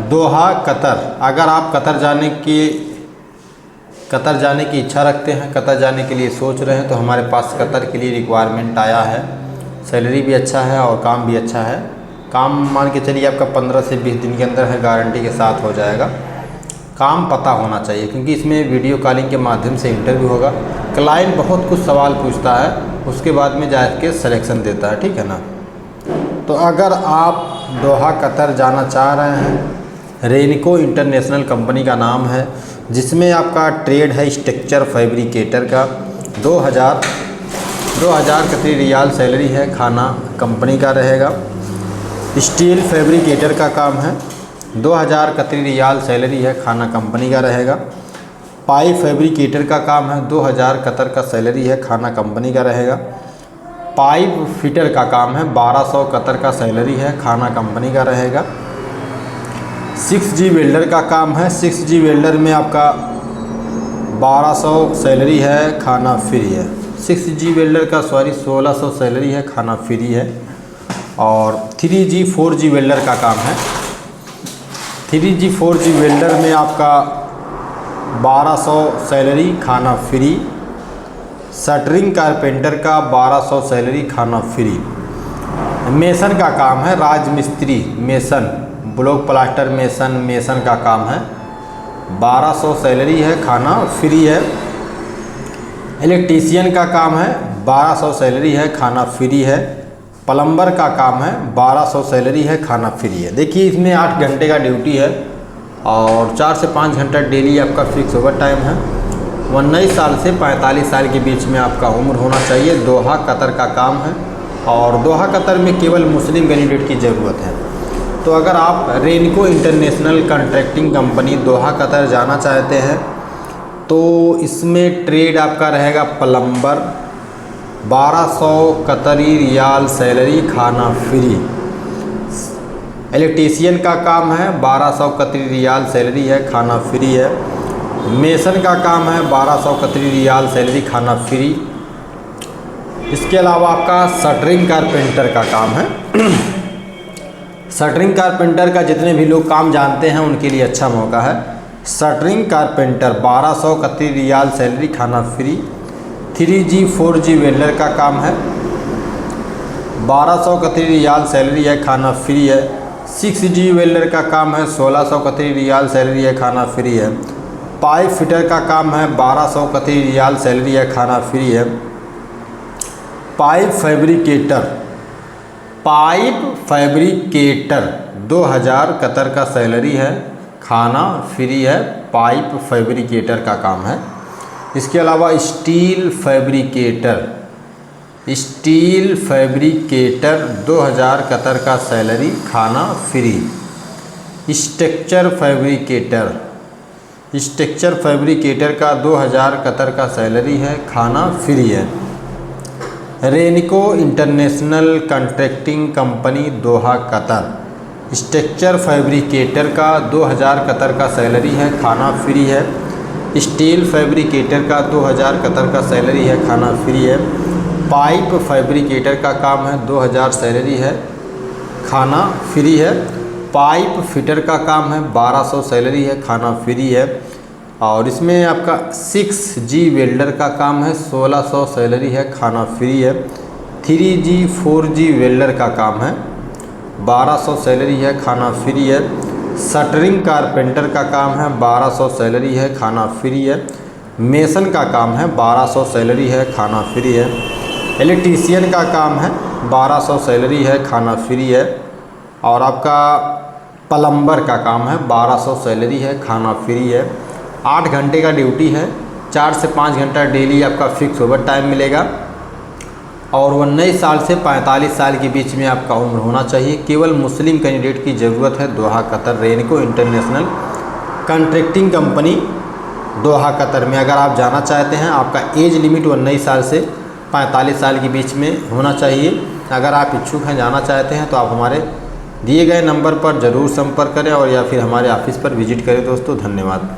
Doha Qatar. अगर आप Qatar जाने की इच्छा रखते हैं, कतर जाने के लिए सोच रहे हैं, तो हमारे पास कतर के लिए रिक्वायरमेंट आया है। सैलरी भी अच्छा है और काम भी अच्छा है। काम मान के चलिए आपका 15 से 20 दिन के अंदर है, गारंटी के साथ हो जाएगा। काम पता होना चाहिए, क्योंकि इसमें वीडियो कॉलिंग के माध्यम से इंटरव्यू होगा। क्लाइंट बहुत कुछ सवाल पूछता है, उसके बाद में जाके सिलेक्शन देता है, ठीक है ना। तो अगर आप दोहा कतर जाना चाह रहे हैं, रेनिको इंटरनेशनल कंपनी का नाम है, जिसमें आपका ट्रेड है स्ट्रक्चर फैब्रिकेटर का। 2000 कतरी रियाल सैलरी है, खाना कंपनी का रहेगा। स्टील फैब्रिकेटर का काम है, 2000 कतरी रियाल सैलरी है, खाना कंपनी का रहेगा। पाइप फैब्रिकेटर का काम है, 2000 कतर का सैलरी है, खाना कंपनी का रहेगा। पाइप फिटर का काम है, 1200 कतर का सैलरी है, खाना कंपनी का रहेगा। 6G वेल्डर का काम है, 6G वेल्डर में आपका 1200 सैलरी है, खाना फ्री है। 6G वेल्डर का 1600 सैलरी है, खाना फ्री है। और 3G 4G वेल्डर का काम है, 3G 4G वेल्डर में आपका 1200 सैलरी, खाना फ्री। शटरिंग कारपेंटर का 1200 सैलरी, खाना फ्री। मेसन का काम है, राजमिस्त्री मेसन, ब्लॉक प्लास्टर मेसन का काम है, 1200 सैलरी है, खाना फ्री है। इलेक्ट्रीशियन का काम है, 1200 सैलरी है, खाना फ्री है। प्लम्बर का काम है, 1200 सैलरी है, खाना फ्री है। देखिए इसमें 8 घंटे का ड्यूटी है और 4 से 5 घंटा डेली आपका फिक्स ओवर टाइम है। 19 साल से 45 साल के बीच में आपका उम्र होना चाहिए। दोहा कतर का काम है और दोहा कतर में केवल मुस्लिम कैंडिडेट की ज़रूरत है। तो अगर आप रेनिको international contracting company Doha Qatar जाना चाहते हैं, तो इसमें ट्रेड आपका रहेगा प्लम्बर, 1200 कतरी रियाल सैलरी, खाना फ्री। इलेक्ट्रीशियन का काम है, 1200 कतरी रियाल सैलरी है, खाना फ्री है। मेसन का काम है, 1200 कतरी रियाल सैलरी, खाना फ्री। इसके अलावा आपका शटरिंग कारपेंटर का काम है। शटरिंग कारपेंटर का जितने भी लोग काम जानते हैं उनके लिए अच्छा मौका है। शटरिंग कारपेंटर 1200 कतरी रियाल सैलरी, खाना फ्री। 3G 4G वेल्डर का काम है, 1200 कतरी रियाल सैलरी है, खाना फ्री है। 6G वेल्डर का काम है, 1600 कतरी रियाल सैलरी है, खाना फ्री है। पाइप फिटर का काम है, 1200 कतरी रियाल सैलरी है, खाना फ्री है। पाइप फैब्रिकेटर 2000 कतर का सैलरी है, खाना फ्री है। पाइप फैब्रिकेटर का काम है। इसके अलावा स्टील फैब्रिकेटर 2000 कतर का सैलरी, खाना फ्री। स्ट्रक्चर फैब्रिकेटर का 2000 कतर का सैलरी है, खाना फ्री है। रेनिको international contracting company Doha Qatar, structure fabricator का 2000 कतर का सैलरी है, खाना फ्री है। स्टील फैब्रिकेटर का 2000 कतर का सैलरी है, खाना फ्री है। पाइप फैब्रिकेटर का काम है, 2000 सैलरी है, खाना फ्री है। पाइप फिटर का काम है, 1200 सैलरी है, खाना फ्री है। और इसमें आपका 6G वेल्डर का काम है, 1600 सैलरी है, खाना फ्री है। 3G 4G वेल्डर का काम है, 1200 सैलरी है, खाना फ्री है। शटरिंग कारपेंटर का काम है, 1200 सैलरी है, खाना फ्री है। मेसन का काम है, 1200 सैलरी है, खाना फ्री है। इलेक्ट्रीशियन का काम है, 1200 सैलरी है, खाना फ्री है। और आपका प्लम्बर का काम है, 1200 सैलरी है, खाना फ्री है। 8 घंटे का ड्यूटी है, 4 से 5 घंटा डेली आपका फिक्स ओवर टाइम मिलेगा। और 19 साल से 45 साल के बीच में आपका उम्र होना चाहिए। केवल मुस्लिम कैंडिडेट की ज़रूरत है। दोहा कतर रेनिको international contracting company Doha Qatar में अगर आप जाना चाहते हैं, आपका एज लिमिट 19 साल से 45 साल के बीच में होना चाहिए। अगर आप इच्छुक हैं, जाना चाहते हैं, तो आप हमारे दिए गए नंबर पर ज़रूर संपर्क करें और या फिर हमारे ऑफिस पर विजिट करें। दोस्तों धन्यवाद।